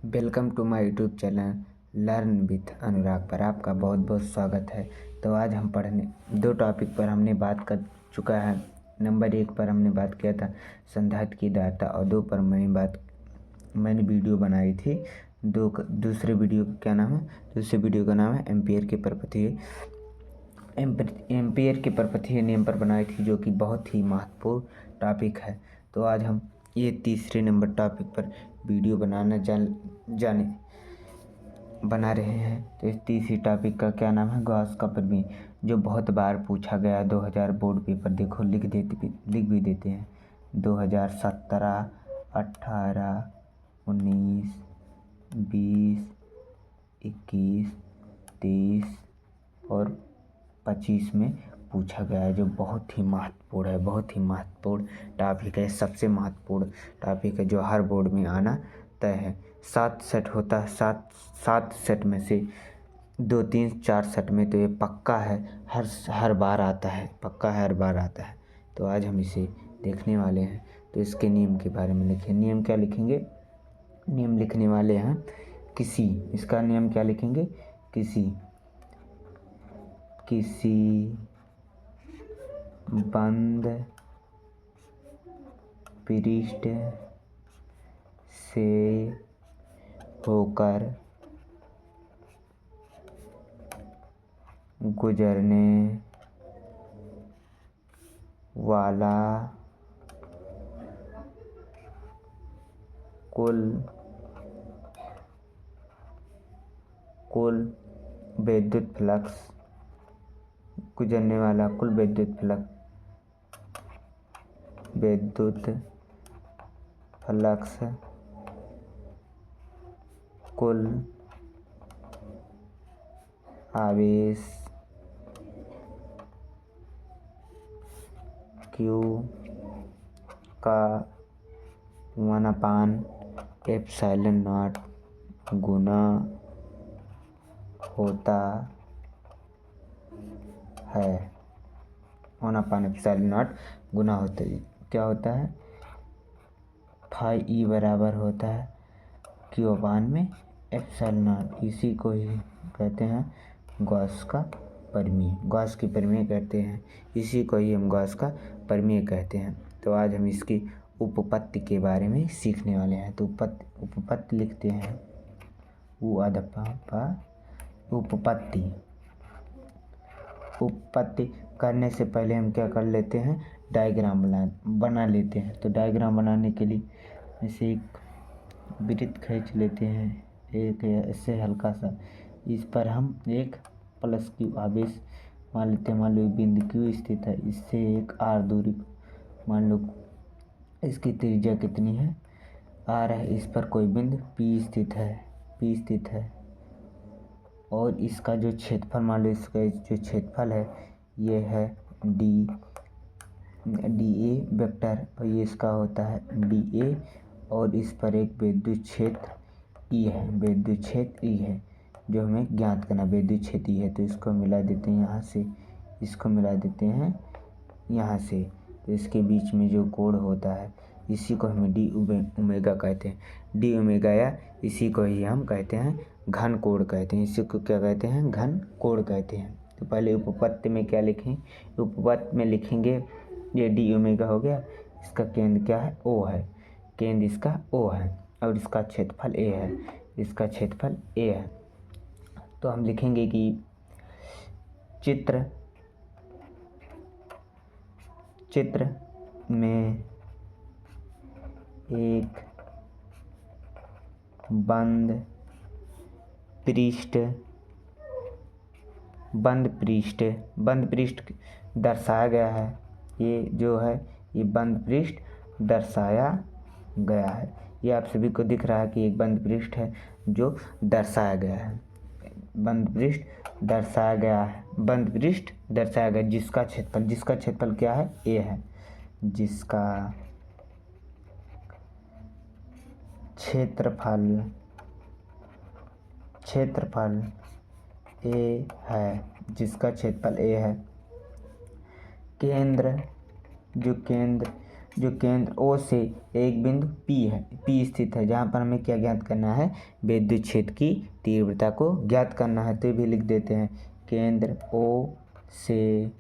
Welcome to my YouTube channel learn with Anurag पर आपका बहुत बहुत स्वागत है। तो आज हम पढ़ने दो टॉपिक पर हमने बात कर चुका है। नंबर 1 पर हमने बात किया था संधारित्र की धारिता और 2 पर मैंने वीडियो बनाई थी। दूसरे वीडियो का क्या नाम है? दूसरे वीडियो का नाम है एम्पीयर के परपथीय नियम पर बनाई थी, जो कि बहुत ही महत्वपूर्ण टॉपिक है। तो आज हम ये तीसरे नंबर टॉपिक पर वीडियो बना रहे हैं। तो इस तीसरी टॉपिक का क्या नाम है? गॉस का प्रमेय, जो बहुत बार पूछा गया। 2000 बोर्ड पेपर देखो लिख भी देते हैं। 2017, 18, 19, 20, 21, 23 और 25 में पूछा गया है, जो बहुत ही महत्वपूर्ण है। बहुत ही महत्वपूर्ण टॉपिक है, सबसे महत्वपूर्ण टॉपिक है, जो हर बोर्ड में आना तय है। 7 सेट होता है, 7 सेट में से 2, 3, 4 सेट में तो ये पक्का है, हर बार आता है, पक्का है, हर बार आता है। तो आज हम इसे देखने वाले हैं। तो इसके नियम के बारे में लिखें। नियम क्या लिखेंगे? नियम लिखने वाले हैं इसका नियम क्या लिखेंगे? किसी बंद पृष्ठ से होकर गुजरने वाला कुल विद्युत फ्लक्स कुल आवेश Q का 1/ε0 गुना होता है। 1/ε0 गुना होता है। क्या होता है? φE बराबर होता है Q/ε0। इसी को ही कहते हैं गॉस का प्रमेय। गॉस की प्रमेय कहते हैं, इसी को ही हम गॉस का प्रमेय कहते हैं। तो आज हम इसकी उपपत्ति के बारे में सीखने वाले हैं। तो उपपत्ति लिखते हैं। उपपत्ति करने से पहले हम क्या कर लेते हैं? डायग्राम बना लेते हैं। तो डायग्राम बनाने के लिए ऐसे एक वृत्त खींच लेते हैं, एक ऐसे हल्का सा। इस पर हम एक प्लस Q आवेश मान लेते हैं। मान लो बिंदु Q स्थित है, इससे एक R दूरी, मान लो इसकी त्रिज्या कितनी है? R है। इस पर कोई बिंदु P स्थित है और इसका जो क्षेत्रफल, मान लो इसका जो क्षेत्रफल है ये है dA वेक्टर, और ये इसका होता है dA, और इस पर एक विद्युत क्षेत्र E है, जो हमें ज्ञात करना। विद्युत क्षेत्र E है, तो इसको मिला देते हैं यहाँ से, इसको मिला देते हैं यहाँ से। तो इसके बीच में जो कोण होता है, इसी को हम डी ओमेगा कहते हैं। डी ओमेगा, या इसी को ही हम कहते हैं घन कोण कहते हैं। इसी को क्या कहते हैं? घन कोण कहते हैं। तो पहले उपपत्ति में क्या लिखें? उपपत्ति में लिखेंगे ये डी ओमेगा हो गया, इसका केंद्र क्या है? O है, केंद्र इसका O है, और इसका क्षेत्रफल A है। तो हम लिखेंगे कि चित्र में एक बंद पृष्ठ दर्शाया गया है। ये जो है, ये बंद पृष्ठ दर्शाया गया है। ये आप सभी को दिख रहा है कि एक बंद पृष्ठ है जो दर्शाया गया है। बंद पृष्ठ दर्शाया गया, जिसका क्षेत्रफल क्या है? A है। जिसका क्षेत्रफल A है। केंद्र जो केंद्र O से एक बिंदु P स्थित है, जहाँ पर हमें क्या ज्ञात करना है, विद्युत क्षेत्र की तीव्रता को ज्ञात करना है। तो ये भी लिख देते हैं, केंद्र O से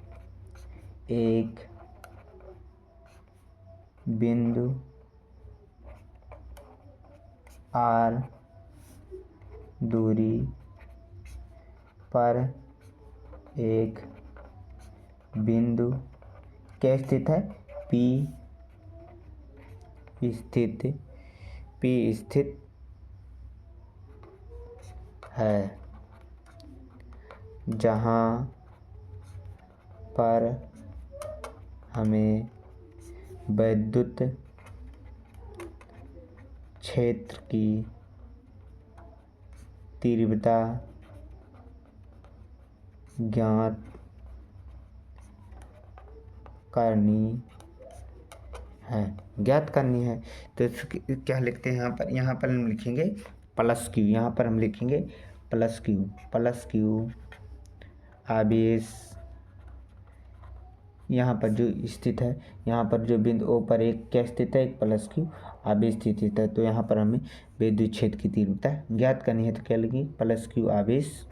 एक बिंदु R दूरी पर एक बिंदु क्या स्थित है, P स्थित है, जहाँ पर हमें विद्युत क्षेत्र की तीव्रता ज्ञात करनी है। तो क्या लिखते हैं यहाँ पर हम लिखेंगे प्लस क्यू, यहाँ पर हम लिखेंगे प्लस क्यू आवेश यहाँ पर जो स्थित है, यहाँ पर जो बिंदु O पर एक क्या स्थित है, एक प्लस क्यू आवेश स्थित है। तो यहाँ पर हमें विद्युत क्षेत्र की तीव्रता ज्ञात करनी है। तो क्या लिखिए, प्लस क्यू आवेश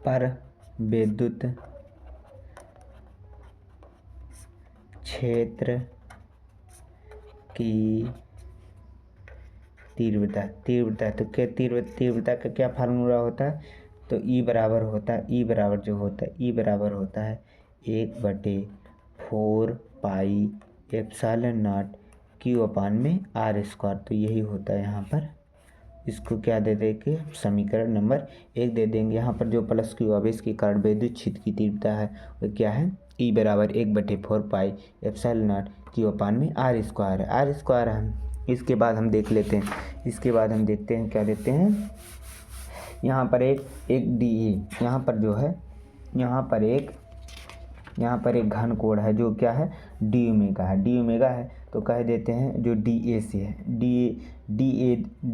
पर विद्युत क्षेत्र की तीव्रता। तो क्या तीव्रता का क्या फार्मूला होता है, तो E बराबर होता है 1/4 पाई एप्सिलॉन नॉट Q/R²। तो यही होता है यहाँ पर। इसको क्या दे देंगे, समीकरण नंबर 1 दे देंगे। यहाँ पर जो प्लस क्यू आवेश के कारण विद्युत क्षेत्र की तीव्रता है वो क्या है, E बराबर 1/4 पाई एप्सिलॉन नॉट Q/R² है। R² हम इसके बाद हम देख लेते हैं, क्या देते हैं, यहाँ पर एक DA, यहाँ पर जो है, यहाँ पर एक घन कोण है जो क्या है, डी ओमेगा है। तो कह देते हैं जो DA से है,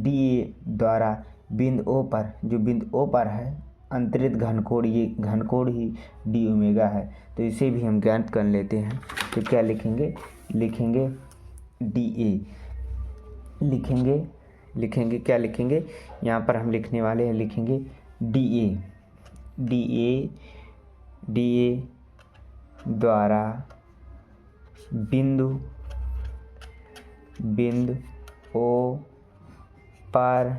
DA द्वारा बिंदु O पर है अंतरित घनकोण, ये घनकोण ही डी ओमेगा है। तो इसे भी हम ज्ञात कर लेते हैं। तो क्या लिखेंगे DA क्या लिखेंगे, यहाँ पर हम लिखने वाले हैं, लिखेंगे DA द्वारा बिंदु O पर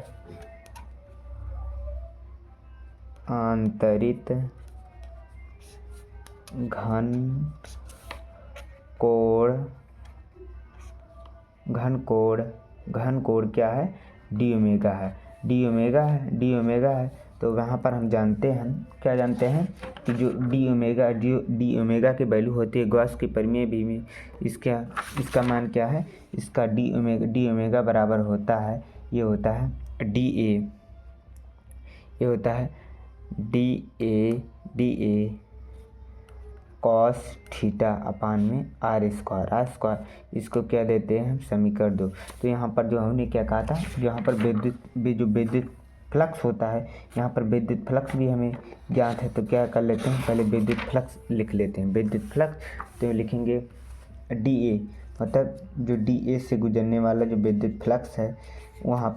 आंतरित घनकोण क्या है, डी ओमेगा है। तो वहाँ पर हम जानते हैं कि जो डी ओमेगा की वैल्यू होती है गॉस के परिमेय भी में, इसका मान क्या है, इसका डी ओमेगा बराबर होता है, ये होता है DA कॉस थीटा अपान में R²। इसको क्या देते हैं, समीकरण 2। तो यहाँ पर जो हमने क्या कहा था, यहाँ पर विद्युत फ्लक्स होता है, यहाँ पर विद्युत फ्लक्स भी हमें ज्ञात है। तो क्या कर लेते हैं, पहले विद्युत फ्लक्स लिख लेते हैं, तो लिखेंगे DA, मतलब जो DA से गुजरने वाला जो विद्युत फ्लक्स है वहाँ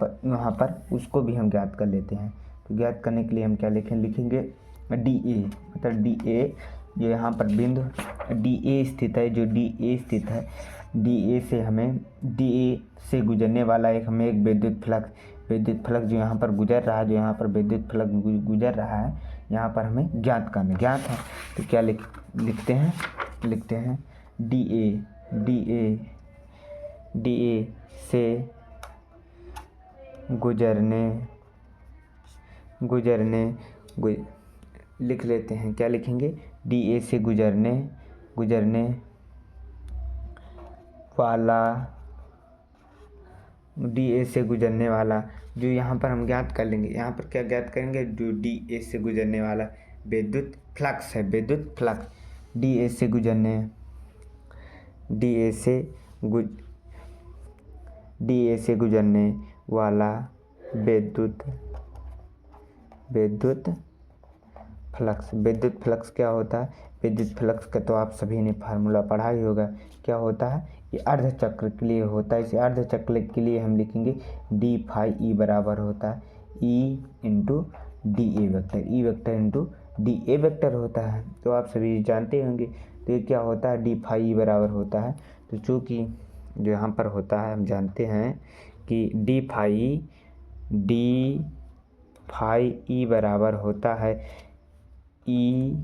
पर उसको भी हम ज्ञात कर लेते हैं। तो ज्ञात करने के लिए हम क्या लिखेंगे DA, मतलब DA जो यहाँ पर बिंदु DA स्थित है, DA से गुजरने वाला एक विद्युत फ्लक्स जो यहाँ पर गुजर रहा है, यहाँ पर हमें ज्ञात है। तो क्या लिखते हैं DA से लिख लेते हैं, क्या लिखेंगे, DA से गुजरने वाला जो यहाँ पर हम ज्ञात कर लेंगे, यहाँ पर क्या ज्ञात करेंगे, जो DA से गुजरने वाला विद्युत फ्लक्स है, DA से गुजरने वाला विद्युत फ्लक्स। विद्युत फ्लक्स क्या होता है? विद्युत फ्लक्स का तो आप सभी ने फार्मूला पढ़ा ही होगा। क्या होता है? ये अर्धचक्र के लिए होता है। इसे अर्धचक्र के लिए हम लिखेंगे डी फाई ई बराबर होता है E into D A vector, E vector into D A vector होता है। तो आप सभी जानते होंगे। तो ये क्या होता है? डी फाई ई बराबर होता है। तो चूँकि जो यहाँ पर होता है हम जानते हैं कि डी फाई ई बराबर होता है E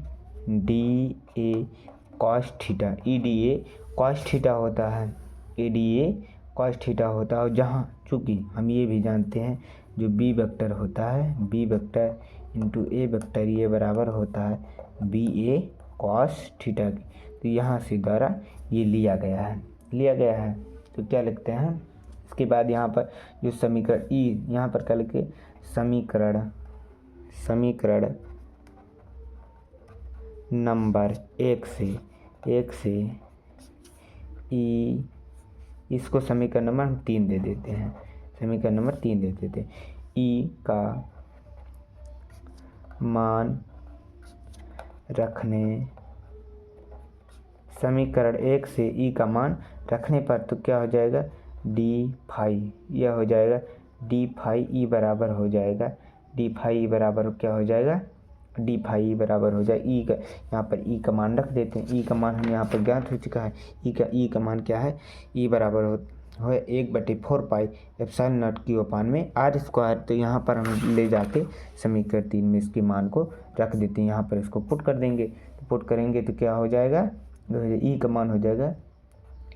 D A cos theta. E D A cos theta होता है, E D A cos theta होता है। और जहाँ चूँकि हम ये भी जानते हैं जो बी वेक्टर होता है, बी वेक्टर इंटू ए वेक्टर, ये बराबर होता है बी ए कॉस थीटा की। तो यहाँ से द्वारा ये लिया गया है। तो क्या लिखते हैं? इसके बाद यहाँ पर जो समीकरण ई, यहाँ पर क्या लिखे? समीकरण नंबर एक से ई, इसको समीकरण नंबर हम 3 दे देते हैं। समीकरण नंबर 3 दे देते हैं। ई का मान रखने, समीकरण 1 से ई का मान रखने पर तो क्या हो जाएगा? डी फाई, यह हो जाएगा डी फाई ई बराबर हो जाएगा, डी फाई ई बराबर क्या हो जाएगा? डी फाई बराबर हो जाए ई का, यहाँ पर ई का मान रख देते हैं। ई का मान हम यहाँ पर ज्ञात हो चुका है। ई का मान क्या है? ई बराबर हो 1/4 पाई एप्सिलॉन नॉट क्यू अपान में आर स्क्वायर। तो यहाँ पर हम ले जाके समीकरण 3 में इसके मान को रख देते हैं। यहाँ पर इसको पुट कर देंगे। तो पुट करेंगे तो क्या हो जाएगा? ई का मान हो जाएगा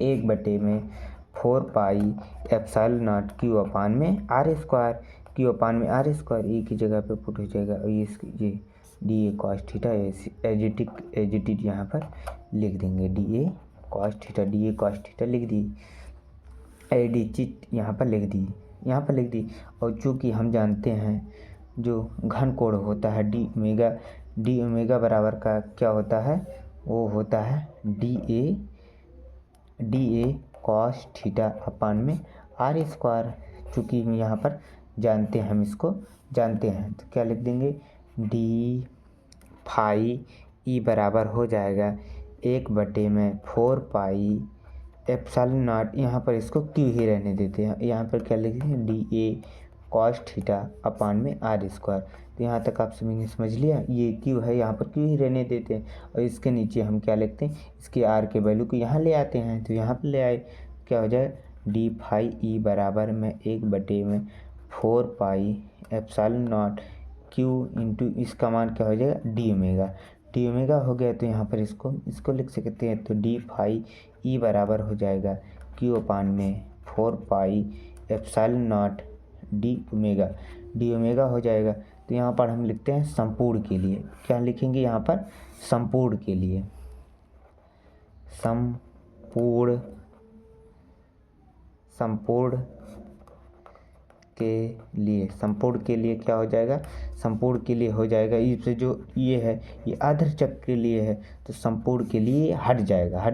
1/4 पाई एप्सिलॉन नॉट क्यू अपान में आर स्क्वायर, क्यू अपान में आर स्क्वायर। ई की जगह पे पुट हो जाएगा। और ये डी ए कॉस थीटा एजिटिक यहाँ पर लिख देंगे। डी ए कॉस थीटा लिख दी, एडिचिट यहाँ पर लिख दी। और चूँकि हम जानते हैं जो घन कोण होता है डी ओमेगा बराबर का क्या होता है? वो होता है D A cos theta upon में आर स्क्वायर। चूँकि यहाँ पर जानते हैं, हम इसको जानते हैं, तो क्या लिख देंगे? डी फाई ई बराबर हो जाएगा 1/4 पाई एप्सिलॉन नॉट, यहाँ पर इसको क्यू ही रहने देते हैं। यहाँ पर क्या लिखेंगे? D A cos theta upon में आर स्क्वायर। तो यहाँ तक आप सभी ने समझ लिया। ये क्यू है, यहाँ पर क्यू ही रहने देते हैं। और इसके नीचे हम क्या लिखते हैं? इसके आर के वैल्यू को यहाँ ले आते हैं। तो यहाँ पर ले आए, क्या हो जाए? डी फाई ई बराबर में 1/4 pi epsilon not Q into इसका मान क्या हो जाएगा? डी ओमेगा हो गया। तो यहाँ पर इसको लिख सकते हैं। तो डी फाई ई बराबर हो जाएगा क्यू अपान में 4 pi epsilon not D omega हो जाएगा। तो यहाँ पर हम लिखते हैं संपूर्ण के लिए। क्या लिखेंगे यहाँ पर? संपूर्ण के लिए। संपूर्ण के लिए क्या हो जाएगा? संपूर्ण के लिए हो जाएगा। इससे जो ये है, ये अर्धचक्र के लिए है, तो संपूर्ण के लिए हट जाएगा।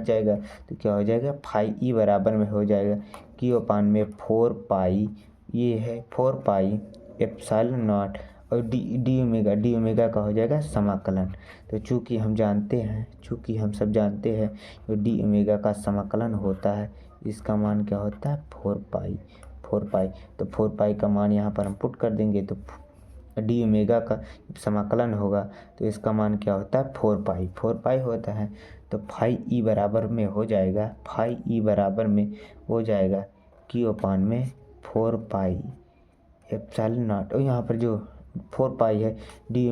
तो क्या हो जाएगा? फाई ई बराबर में हो जाएगा क्यू अपान में 4 पाई, ये है 4 पाई एप्सिलॉन नॉट और डी ओमेगा का हो जाएगा समाकलन। तो चूँकि हम सब जानते हैं तो डी ओमेगा का समाकलन होता है, इसका मान क्या होता है? 4 पाई। तो 4 पाई का मान यहाँ पर हम पुट कर देंगे। तो डी ओमेगा का समाकलन होगा, तो इसका मान क्या होता है? 4 पाई होता है। तो फाई ई बराबर में हो जाएगा क्यू अपान में 4 पाई एप्सिलॉन नॉट। और यहाँ पर जो 4 पाई है डी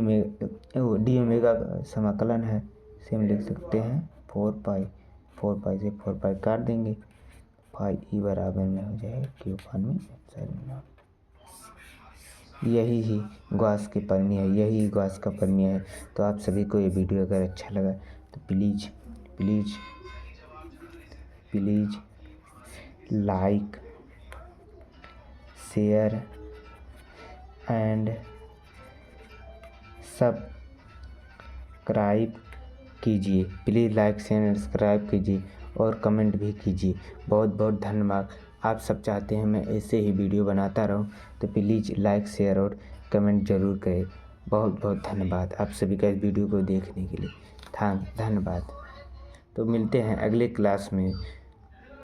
ओमेगा का समाकलन है, इसे हम लिख सकते हैं 4 पाई से 4 पाई काट देंगे। फाई ई बराबर में हो जाएगा क्यू अपान में एप्सिलॉन नॉट। यही गॉस का प्रमेय है। तो आप सभी को ये वीडियो अगर अच्छा लगा तो please like, share and subscribe कीजिए। Please like, share and subscribe कीजिए और कमेंट भी कीजिए। बहुत बहुत धन्यवाद। आप सब चाहते हैं मैं ऐसे ही वीडियो बनाता रहूं, तो प्लीज़ लाइक, शेयर और कमेंट ज़रूर करें। बहुत बहुत धन्यवाद आप सभी का इस वीडियो को देखने के लिए। धन्यवाद। तो मिलते हैं अगले क्लास में।